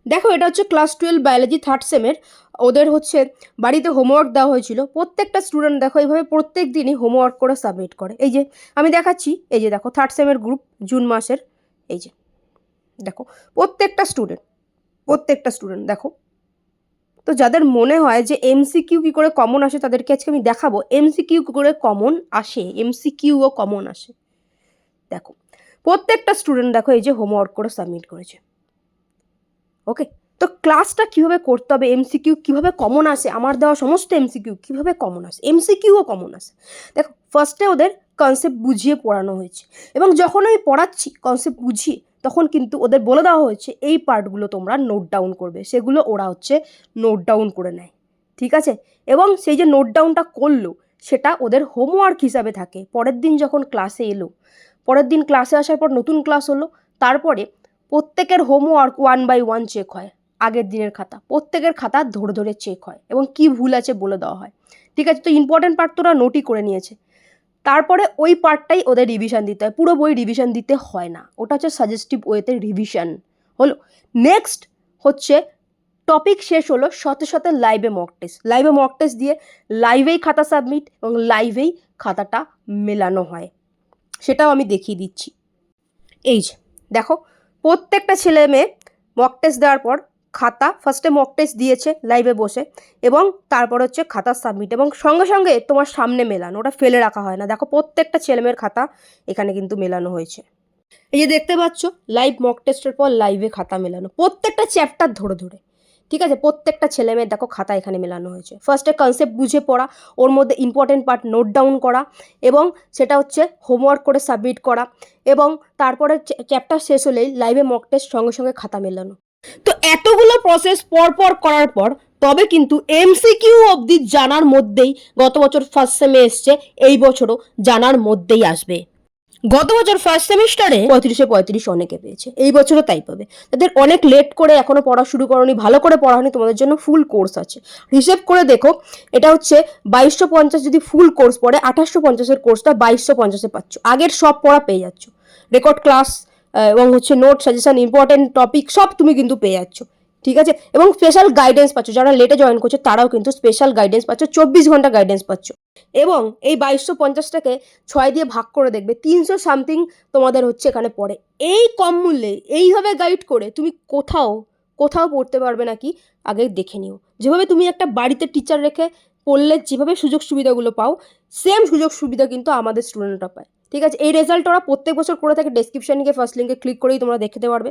দেখো এটা হচ্ছে ক্লাস 12 বায়োলজি থার্ড সেমের। ওদের হচ্ছে বাড়িতে হোমওয়ার্ক দেওয়া হয়েছিল। প্রত্যেকটা স্টুডেন্ট দেখো এইভাবে প্রত্যেক দিনই হোমওয়ার্ক করে সাবমিট করে। এই যে আমি দেখাচ্ছি, এই যে দেখো থার্ড সেমের গ্রুপ, জুন মাসের। এই যে দেখো প্রত্যেকটা স্টুডেন্ট দেখো। তো যাদের মনে হয় যে এমসিকিউ কী করে কমন আসে, তাদেরকে আজকে আমি দেখাবো এমসিকিউ কী করে কমন আসে, এমসিকিউও কমন আসে। দেখো প্রত্যেকটা স্টুডেন্ট দেখো এই যে হোমওয়ার্ক করে সাবমিট করেছে। ওকে, তো ক্লাসটা কীভাবে করতে হবে, এমসিকিউ কীভাবে কমন আসে, আমার দেওয়া সমস্ত এমসিকিউ কীভাবে কমন আসে, এমসিকিউও কমন আসে। দেখো ফার্স্টে ওদের কনসেপ্ট বুঝিয়ে পড়ানো হয়েছে, এবং যখন আমি পড়াচ্ছি কনসেপ্ট বুঝিয়ে, তখন কিন্তু ওদের বলে দেওয়া হয়েছে এই পার্টগুলো তোমরা নোট ডাউন করবে। সেগুলো ওরা হচ্ছে নোট ডাউন করে নেয়, ঠিক আছে। এবং সেই যে নোট ডাউনটা করলো সেটা ওদের হোমওয়ার্ক হিসাবে থাকে। পরের দিন যখন ক্লাসে এলো, পরের দিন ক্লাসে আসার পর নতুন ক্লাস হলো, তারপরে প্রত্যেকের হোমওয়ার্ক 1 বাই 1 চেক হয়। আগের দিনের খাতা, প্রত্যেকের খাতা ধরে ধরে চেক হয় এবং কি ভুল আছে বলে দেওয়া হয়, ঠিক আছে। তো ইম্পর্টেন্ট পার্ট তোরা নোটই করে নিয়েছে। তারপরে ওই পার্টটাই ওদের রিভিশন দিতে হয়, পুরো বই রিভিশন দিতে হয় না, ওটা হচ্ছে সাজেস্টিভ ওয়েতে রিভিশন হলো। নেক্সট হচ্ছে টপিক শেষ হলো, সাথে সাথে লাইভে মক টেস্ট দিয়ে লাইভেই খাতা সাবমিট এবং লাইভেই খাতাটা মেলানো হয়। সেটাও আমি দেখিয়ে দিচ্ছি। এই যে দেখো প্রত্যেকটা ছেলে মেয়ে মক টেস্ট দেওয়ার পর খাতা ফার্স্টে মক টেস্ট দিয়েছে লাইভে বসে, এবং তারপর হচ্ছে খাতা সাবমিট, এবং সঙ্গে সঙ্গে তোমার সামনে মেলানো, ওটা ফেলে রাখা হয় না। দেখো প্রত্যেকটা ছেলেমেয়ের খাতা এখানে কিন্তু মেলানো হয়েছে। এই যে দেখতে পাচ্ছ লাইভ মক টেস্টের পর লাইভে খাতা মেলানো, প্রত্যেকটা চ্যাপ্টার ধরে ধরে, ঠিক আছে। প্রত্যেকটা ছেলেমেয়ের দেখো খাতা এখানে মেলানো হয়েছে। ফার্স্টে কনসেপ্ট বুঝে পড়া, ওর মধ্যে ইম্পর্টেন্ট পার্ট নোট ডাউন করা, এবং সেটা হচ্ছে হোমওয়ার্ক করে সাবমিট করা, এবং তারপরে চ্যাপ্টার শেষ হলেই লাইভে মক টেস্ট, সঙ্গে সঙ্গে খাতা মেলানো। তো এতগুলো প্রসেস পর পর করার পর তবে কিন্তু এমসিকিউ অবধি জানার মধ্যেই, গত বছর ফার্স্ট সেমে এসছে, এই বছরও জানার মধ্যেই আসবে। গত বছর ফার্স্ট সেমিস্টারে 35 অনেকে পেয়েছে, এই বছরও তাই পাবে। তাদের অনেক লেট করে এখনো পড়া শুরু করনি, ভালো করে পড়া হয়নি, তোমাদের জন্য ফুল কোর্স আছে। হিসেব করে দেখো, এটা হচ্ছে 2250, যদি ফুল কোর্স পড়ে 2850-এর কোর্সটা 2250-এ পাচ্ছ। আগের সব পড়া পেয়ে যাচ্ছ, রেকর্ড ক্লাস এবং হচ্ছে নোট সাজেশন, ইম্পর্টেন্ট টপিক সব তুমি কিন্তু পেয়ে যাচ্ছ, ঠিক আছে। এবং স্পেশাল গাইডেন্স পাচ্ছ, যারা লেটে জয়েন করছে তারাও কিন্তু স্পেশাল গাইডেন্স পাচ্ছ, 24 ঘন্টা গাইডেন্স পাচ্ছ। এবং এই 2250টাকে 6 দিয়ে ভাগ করে দেখবে 300 সামথিং তোমাদের হচ্ছে এখানে পড়ে। এই কম মূল্যে এইভাবে গাইড করে তুমি কোথাও কোথাও পড়তে পারবে নাকি আগে দেখে নিও। যেভাবে তুমি একটা বাড়িতে টিচার রেখে পড়লে যেভাবে সুযোগ সুবিধাগুলো পাও, সেম সুযোগ সুবিধা কিন্তু আমাদের স্টুডেন্টরা পায়, ঠিক আছে। এই রেজাল্ট ওরা প্রত্যেক বছর করে থাকে। ডেসক্রিপশন লিঙ্কে ফার্স্ট লিঙ্কে ক্লিক করেই তোমরা দেখতে পারবে।